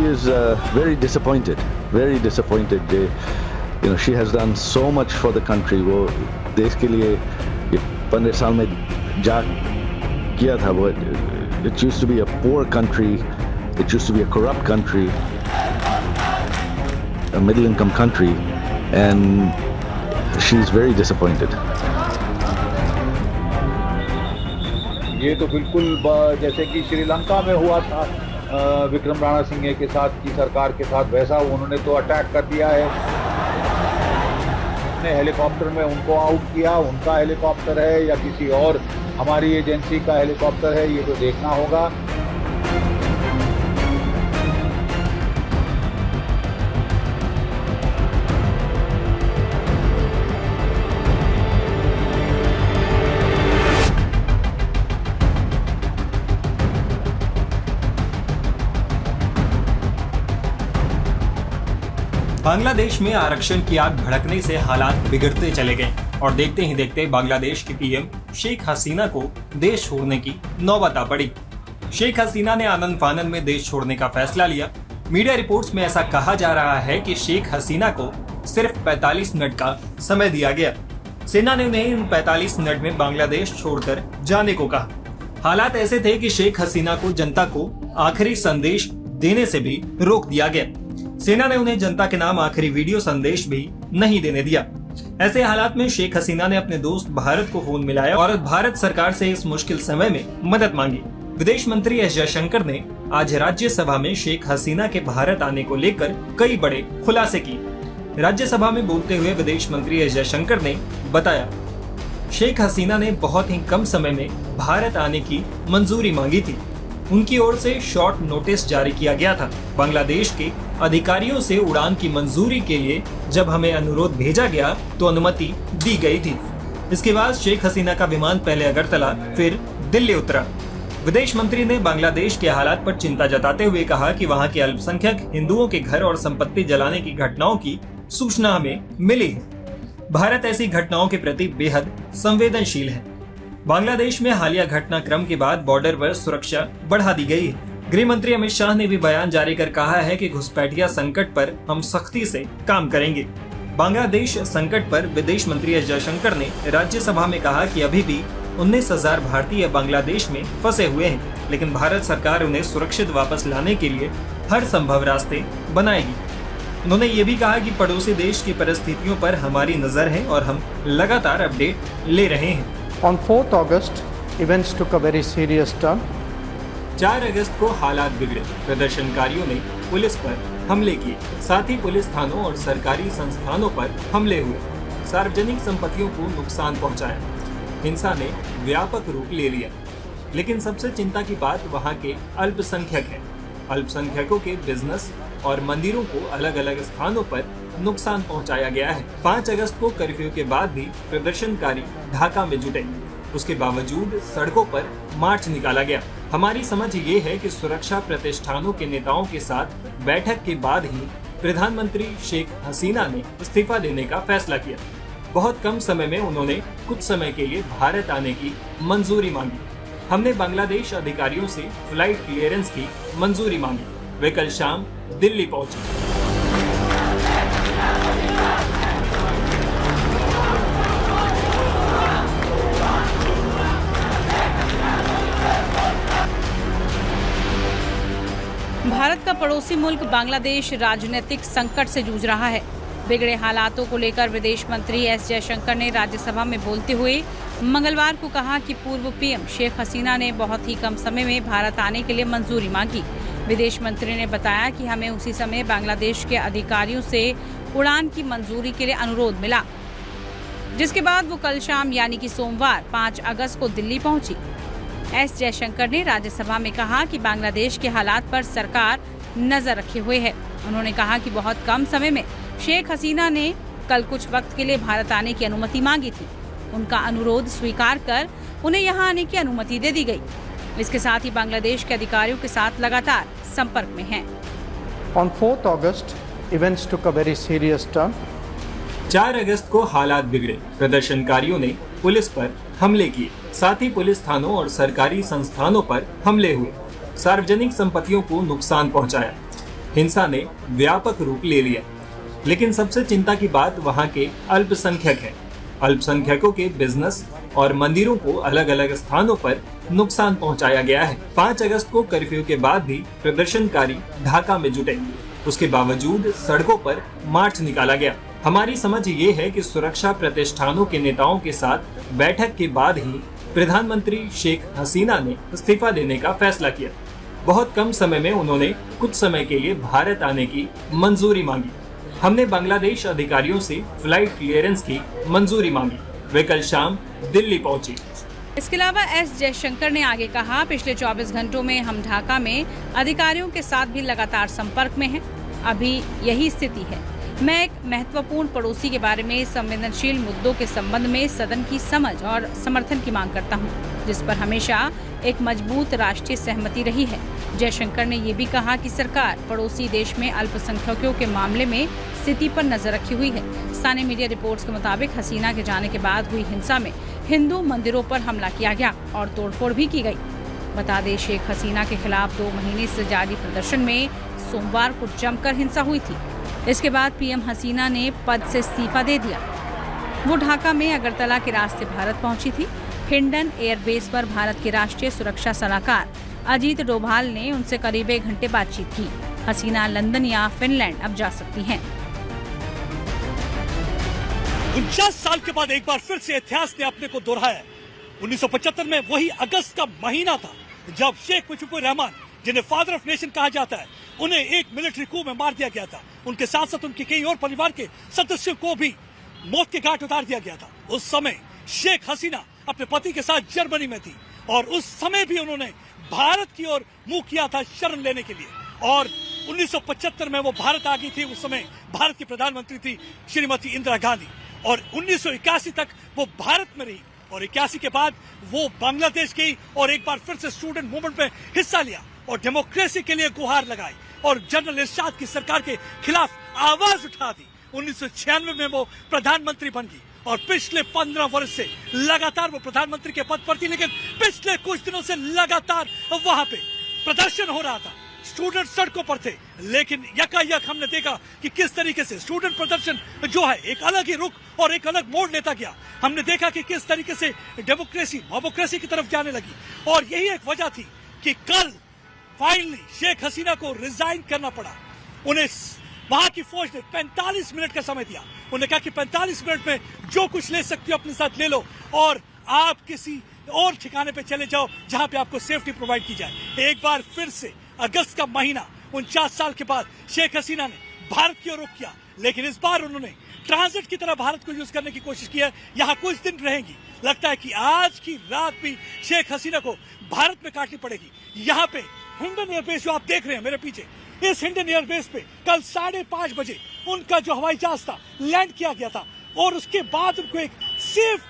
is very disappointed. Very disappointed. She has done so much for the country. वो देश के लिए 15 साल में जा किया था वो. It used to be a poor country. It used to be a corrupt country, a middle-income country, and she's very disappointed. ये तो बिल्कुल जैसे कि श्रीलंका में हुआ था विक्रम राणा सिंह के साथ की सरकार के साथ, वैसा उन्होंने तो अटैक कर दिया है. हेलीकॉप्टर में उनको आउट किया. उनका हेलीकॉप्टर है या किसी और हमारी एजेंसी का हेलीकॉप्टर है, ये तो देखना होगा. बांग्लादेश में आरक्षण की आग भड़कने से हालात बिगड़ते चले गए और देखते ही देखते बांग्लादेश की पीएम शेख हसीना को देश छोड़ने की नौबत आ पड़ी. शेख हसीना ने आनन फानन में देश छोड़ने का फैसला लिया. मीडिया रिपोर्ट्स में ऐसा कहा जा रहा है कि शेख हसीना को सिर्फ 45 मिनट का समय दिया गया. सेना ने उन्हें इन 45 मिनट में बांग्लादेश छोड़कर जाने को कहा. हालात ऐसे थे कि शेख हसीना को जनता को आखिरी संदेश देने से भी रोक दिया गया. सेना ने उन्हें जनता के नाम आखिरी वीडियो संदेश भी नहीं देने दिया. ऐसे हालात में शेख हसीना ने अपने दोस्त भारत को फोन मिलाया और भारत सरकार से इस मुश्किल समय में मदद मांगी. विदेश मंत्री एस जयशंकर ने आज राज्यसभा में शेख हसीना के भारत आने को लेकर कई बड़े खुलासे किए. राज्यसभा में बोलते हुए विदेश मंत्री एस जयशंकर ने बताया, शेख हसीना ने बहुत ही कम समय में भारत आने की मंजूरी मांगी थी. उनकी ओर से शॉर्ट नोटिस जारी किया गया था. बांग्लादेश के अधिकारियों से उड़ान की मंजूरी के लिए जब हमें अनुरोध भेजा गया तो अनुमति दी गई थी. इसके बाद शेख हसीना का विमान पहले अगरतला फिर दिल्ली उतरा. विदेश मंत्री ने बांग्लादेश के हालात पर चिंता जताते हुए कहा कि वहां के अल्पसंख्यक हिंदुओं के घर और संपत्ति जलाने की घटनाओं की सूचना हमें मिली है. भारत ऐसी घटनाओं के प्रति बेहद संवेदनशील है. बांग्लादेश में हालिया घटनाक्रम के बाद बॉर्डर पर सुरक्षा बढ़ा दी गई है. गृह मंत्री अमित शाह ने भी बयान जारी कर कहा है कि घुसपैठिया संकट पर हम सख्ती से काम करेंगे. बांग्लादेश संकट पर विदेश मंत्री एस जयशंकर ने राज्यसभा में कहा कि अभी भी 19,000 भारतीय बांग्लादेश में फंसे हुए हैं, लेकिन भारत सरकार उन्हें सुरक्षित वापस लाने के लिए हर संभव रास्ते बनाएगी. उन्होंने ये भी कहा कि पड़ोसी देश की परिस्थितियों पर हमारी नजर है और हम लगातार अपडेट ले रहे हैं. On 4th August, events took a very serious turn. 4 अगस्त को हालात बिगड़े. प्रदर्शनकारियों ने पुलिस पर हमले किए. साथ ही पुलिस थानों और सरकारी संस्थानों पर हमले हुए. सार्वजनिक संपत्तियों को नुकसान पहुंचाया. हिंसा ने व्यापक रूप ले लिया. लेकिन सबसे चिंता की बात वहां के अल्पसंख्यक है. अल्पसंख्यकों के बिजनेस और मंदिरों को अलग अलग स्थानों पर नुकसान पहुंचाया गया है. 5 अगस्त को कर्फ्यू के बाद भी प्रदर्शनकारी ढाका में जुटे. उसके बावजूद सड़कों पर मार्च निकाला गया. हमारी समझ ये है कि सुरक्षा प्रतिष्ठानों के नेताओं के साथ बैठक के बाद ही प्रधानमंत्री शेख हसीना ने इस्तीफा देने का फैसला किया. बहुत कम समय में उन्होंने कुछ समय के लिए भारत आने की मंजूरी मांगी. हमने बांग्लादेश अधिकारियों से फ्लाइट क्लियरेंस की मंजूरी मांगी. वे कल शाम दिल्ली पहुंचे. भारत का पड़ोसी मुल्क बांग्लादेश राजनीतिक संकट से जूझ रहा है. बिगड़े हालातों को लेकर विदेश मंत्री एस जयशंकर ने राज्यसभा में बोलते हुए मंगलवार को कहा कि पूर्व पीएम शेख हसीना ने बहुत ही कम समय में भारत आने के लिए मंजूरी मांगी. विदेश मंत्री ने बताया कि हमें उसी समय बांग्लादेश के अधिकारियों से उड़ान की मंजूरी के लिए अनुरोध मिला, जिसके बाद वो कल शाम यानी कि सोमवार 5 अगस्त को दिल्ली पहुंची. एस जयशंकर ने राज्यसभा में कहा कि बांग्लादेश के हालात पर सरकार नजर रखे हुए है. उन्होंने कहा कि बहुत कम समय में शेख हसीना ने कल कुछ वक्त के लिए भारत आने की अनुमति मांगी थी. उनका अनुरोध स्वीकार कर उन्हें यहां आने की अनुमति दे दी गई. इसके साथ ही बांग्लादेश के अधिकारियों के साथ लगातार संपर्क में हैं. On 4th August, events took a very serious turn. 4 अगस्त को हालात बिगड़े. प्रदर्शनकारियों ने पुलिस पर हमले किए. साथ ही पुलिस थानों और सरकारी संस्थानों पर हमले हुए. सार्वजनिक संपत्तियों को नुकसान पहुंचाया. हिंसा ने व्यापक रूप ले लिया। लेकिन सबसे चिंता की बात वहाँ के अल्पसंख्यक है। अल्पसंख्यकों के बिजनेस और मंदिरों को अलग अलग स्थानों पर नुकसान पहुंचाया गया है। 5 अगस्त को कर्फ्यू के बाद भी प्रदर्शनकारी ढाका में जुटे। उसके बावजूद सड़कों पर मार्च निकाला गया। हमारी समझ ये है कि सुरक्षा प्रतिष्ठानों के नेताओं के साथ बैठक के बाद ही प्रधानमंत्री शेख हसीना ने इस्तीफा देने का फैसला किया। बहुत कम समय में उन्होंने कुछ समय के लिए भारत आने की मंजूरी मांगी। हमने बांग्लादेश अधिकारियों से फ्लाइट क्लियरेंस की मंजूरी मांगी। वे कल शाम दिल्ली पहुंचे। इसके अलावा एस जयशंकर ने आगे कहा, पिछले 24 घंटों में हम ढाका में अधिकारियों के साथ भी लगातार संपर्क में हैं। अभी यही स्थिति है। मैं एक महत्वपूर्ण पड़ोसी के बारे में संवेदनशील मुद्दों के संबंध में सदन की समझ और समर्थन की मांग करता हूं, जिस पर हमेशा एक मजबूत राष्ट्रीय सहमति रही है। जयशंकर ने ये भी कहा कि सरकार पड़ोसी देश में अल्पसंख्यकों के मामले में स्थिति पर नजर रखी हुई है। स्थानीय मीडिया रिपोर्ट्स के मुताबिक हसीना के जाने के बाद हुई हिंसा में हिंदू मंदिरों पर हमला किया गया और तोड़फोड़ भी की गई। बता दें, शेख हसीना के खिलाफ 2 महीने से जारी प्रदर्शन में सोमवार को जमकर हिंसा हुई थी। इसके बाद पीएम हसीना ने पद से इस्तीफा दे दिया। वो ढाका में अगरतला के रास्ते भारत पहुंची थी। हिंडन एयरबेस पर भारत के राष्ट्रीय सुरक्षा सलाहकार अजीत डोभाल ने उनसे करीब 1 घंटे बातचीत की। हसीना लंदन या फिनलैंड अब जा सकती हैं। 49 साल के बाद एक बार फिर से इतिहास ने अपने को दोहराया। 1975 में वही अगस्त का महीना था जब शेख मुजीबुर रहमान, जिन्हें फादर ऑफ नेशन कहा जाता है, उन्हें एक मिलिट्री कू में मार दिया गया था। उनके साथ साथ उनके कई और परिवार के सदस्यों को भी मौत के घाट उतार दिया गया था। उस समय शेख हसीना अपने पति के साथ जर्मनी में थी और उस समय भी उन्होंने भारत की ओर मुंह किया था शरण लेने के लिए। और 1975 में वो भारत आ गई थी। उस समय भारत की प्रधानमंत्री थी श्रीमती इंदिरा गांधी और 1981 तक वो भारत में रही और 81 के बाद वो बांग्लादेश गई और एक बार फिर से स्टूडेंट मूवमेंट में हिस्सा लिया और डेमोक्रेसी के लिए गुहार लगाई और जनरल इरशाद की सरकार के खिलाफ आवाज उठा दी। 1996 में वो प्रधानमंत्री बन गई और पिछले 15 वर्ष से लगातार वो प्रधानमंत्री के पद पर थी। लेकिन पिछले कुछ दिनों से लगातार वहां पे प्रदर्शन हो रहा था। स्टूडेंट सड़कों पर थे, लेकिन यकायक हमने देखा कि किस तरीके से स्टूडेंट प्रदर्शन जो है एक अलग ही रुख और एक अलग मोड़ लेता गया। हमने देखा कि किस तरीके से डेमोक्रेसी की तरफ जाने लगी और यही एक वजह थी कि कल फाइनली शेख हसीना को रिजाइन करना पड़ा। उन्हें वहां की फौज ने 45 मिनट का समय दिया। उन्होंने कहा कि 45 मिनट में जो कुछ ले सकती हो अपने साथ ले लो और आप किसी और ठिकाने पे चले जाओ जहां पे आपको सेफ्टी प्रोवाइड की जाए। एक बार फिर से अगस्त का महीना 49 साल के बाद शेख हसीना ने भारत की ओर रुख किया, लेकिन इस बार उन्होंने ट्रांजिट की तरह भारत को यूज करने की कोशिश की है। यहाँ कुछ दिन रहेंगी। लगता है कि आज की रात भी शेख हसीना को भारत में काटनी पड़ेगी। यहाँ पे हिंडन एयरबेस जो आप देख रहे हैं मेरे पीछे, इस हिंडन एयरबेस पे कल 5:30 बजे उनका जो हवाई जहाज था लैंड किया गया था और उसके बाद उनको एक सेफ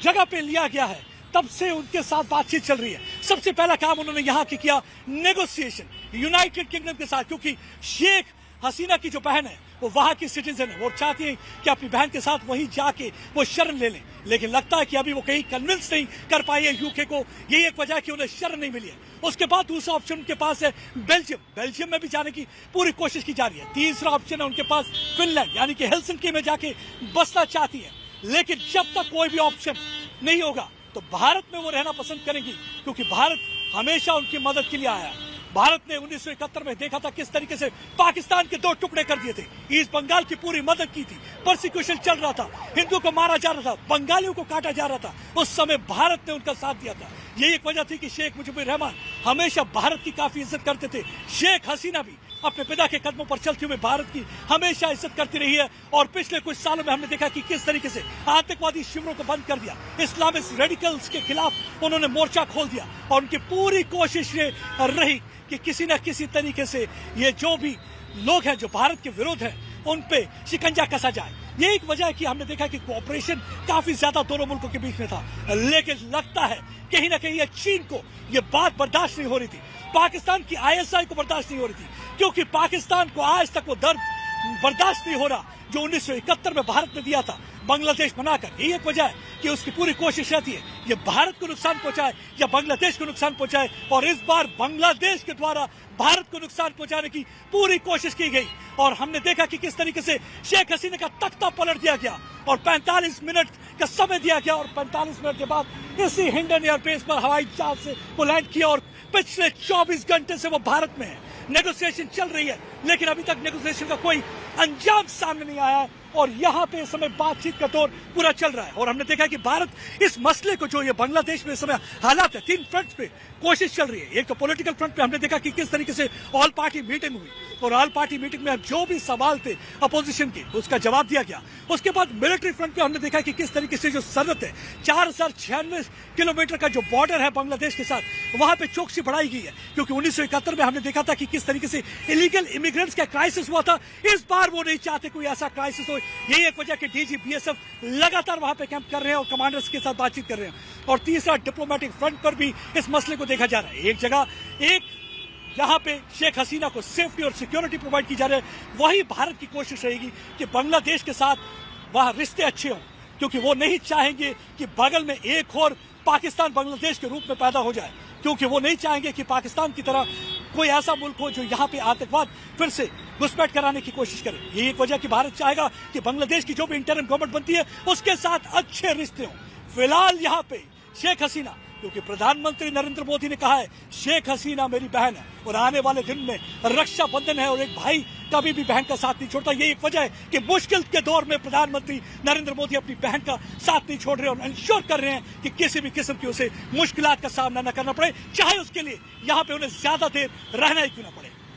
जगह पे लिया गया है। तब से उनके साथ बातचीत चल रही है। सबसे पहला काम उन्होंने यहाँ की किया नेगोशिएशन यूनाइटेड किंगडम के साथ, क्योंकि शेख हसीना की जो बहन है वो वहां की सिटीजन है। वो चाहती है कि अपनी बहन के साथ वहीं जाके वो शरण ले लें, लेकिन लगता है कि अभी वो कहीं कन्विंस नहीं कर पाई है यूके को। यही एक वजह है कि उन्हें शरण नहीं मिली है। उसके बाद दूसरा ऑप्शन उनके पास है बेल्जियम में भी जाने की पूरी कोशिश की जा रही है। तीसरा ऑप्शन है उनके पास फिनलैंड, यानी कि हेलसिंकी में जाके बसना चाहती है। लेकिन जब तक कोई भी ऑप्शन नहीं होगा तो भारत में वो रहना पसंद करेंगी, क्योंकि भारत हमेशा उनकी मदद के लिए आया है। भारत ने 1971 में देखा था किस तरीके से पाकिस्तान के 2 टुकड़े कर दिए थे। ईस्ट बंगाल की पूरी मदद की थी। परसिक्यूशन चल रहा था, हिंदुओं को मारा जा रहा था, बंगालियों को काटा जा रहा था। उस समय भारत ने उनका साथ दिया था। यही एक वजह थी कि शेख मुजीबुर रहमान हमेशा भारत की काफी इज्जत करते थे। शेख हसीना भी अपने पिता के कदमों पर चलते हुए भारत की हमेशा इज्जत करती रही है। और पिछले कुछ सालों में हमने देखा कि किस तरीके से आतंकवादी शिविरों को बंद कर दिया, इस्लामिस्ट रेडिकल्स के खिलाफ उन्होंने मोर्चा खोल दिया और उनकी पूरी कोशिश ये रही कि किसी न किसी तरीके से ये जो भी लोग हैं जो भारत के विरोध हैं उन पे शिकंजा कसा जाए। ये एक वजह है कि हमने देखा कि कोऑपरेशन काफी ज्यादा दोनों मुल्कों के बीच में था। लेकिन लगता है कहीं ना कहीं ये चीन को ये बात बर्दाश्त नहीं हो रही थी, पाकिस्तान की ISI को बर्दाश्त नहीं हो रही थी, क्योंकि पाकिस्तान को आज तक वो दर्द बर्दाश्त नहीं हो रहा जो 1971 में भारत ने दिया था बांग्लादेश बनाकर। यही एक वजह है कि उसकी पूरी कोशिश रहती है ये भारत को नुकसान पहुंचाए या बांग्लादेश को नुकसान पहुंचाए, और इस बार बांग्लादेश के द्वारा भारत को नुकसान पहुंचाने की पूरी कोशिश की गई। और हमने देखा कि किस तरीके से शेख हसीना का तख्ता पलट दिया गया और 45 मिनट का समय दिया गया, और 45 मिनट के बाद इसी हिंडन एयरबेस पर हवाई जहाज से वो लैंड किया, और पिछले 24 घंटे से वो भारत में है। नेगोशिएशन चल रही है, लेकिन अभी तक नेगोशिएशन का कोई अंजाम सामने नहीं आया है, और यहाँ पे इस समय बातचीत का दौर पूरा चल रहा है। और हमने देखा कि भारत इस मसले को, जो ये बांग्लादेश में इस समय हालात है, 3 फ्रंट पे कोशिश चल रही है। एक तो पॉलिटिकल फ्रंट पे हमने देखा कि किस तरीके से ऑल पार्टी मीटिंग हुई, और ऑल पार्टी मीटिंग में जो भी सवाल थे अपोजिशन के, उसका जवाब दिया गया। उसके बाद मिलिट्री फ्रंट पे हमने देखा कि किस तरीके से जो सरहद है, 4096 किलोमीटर का जो बॉर्डर है बांग्लादेश के साथ, वहां पे चौकसी बढ़ाई गई है, क्योंकि 1971 में हमने देखा था कि किस तरीके से इलीगल इमिग्रेंट्स का क्राइसिस हुआ था। इस बार वो नहीं चाहते कोई ऐसा क्राइसिस हो। यही एक वजह कि डीजी बीएसएफ लगातार वहां पे कैंप कर रहे हैं और कमांडर्स के साथ बातचीत कर रहे हैं। और तीसरा, डिप्लोमेटिक फ्रंट पर भी इस मसले को देखा जा रहा है। एक जगह यहाँ पे शेख हसीना को सेफ्टी और सिक्योरिटी प्रोवाइड की जा रही है, वही भारत की कोशिश रहेगी कि बांग्लादेश के साथ वहां रिश्ते अच्छे हों, क्योंकि वो नहीं चाहेंगे कि बगल में एक और पाकिस्तान बांग्लादेश के रूप में पैदा हो जाए, क्योंकि वो नहीं चाहेंगे कि पाकिस्तान की तरह कोई ऐसा मुल्क हो जो यहाँ पे आतंकवाद फिर से घुसपैठ कराने की कोशिश करे। यही एक वजह कि भारत चाहेगा कि बांग्लादेश की जो भी इंटरिम गवर्नमेंट बनती है उसके साथ अच्छे रिश्ते हों। फिलहाल यहाँ पे शेख हसीना, क्योंकि प्रधानमंत्री नरेंद्र मोदी ने कहा है शेख हसीना मेरी बहन है, और आने वाले दिन में रक्षाबंधन है और एक भाई कभी भी बहन का साथ नहीं छोड़ता। यही एक वजह है कि मुश्किल के दौर में प्रधानमंत्री नरेंद्र मोदी अपनी बहन का साथ नहीं छोड़ रहे और इंश्योर कर रहे हैं कि किसी भी किस्म की उसे मुश्किलात का सामना न करना पड़े, चाहे उसके लिए यहाँ पे उन्हें ज्यादा देर रहना ही क्यों न पड़े।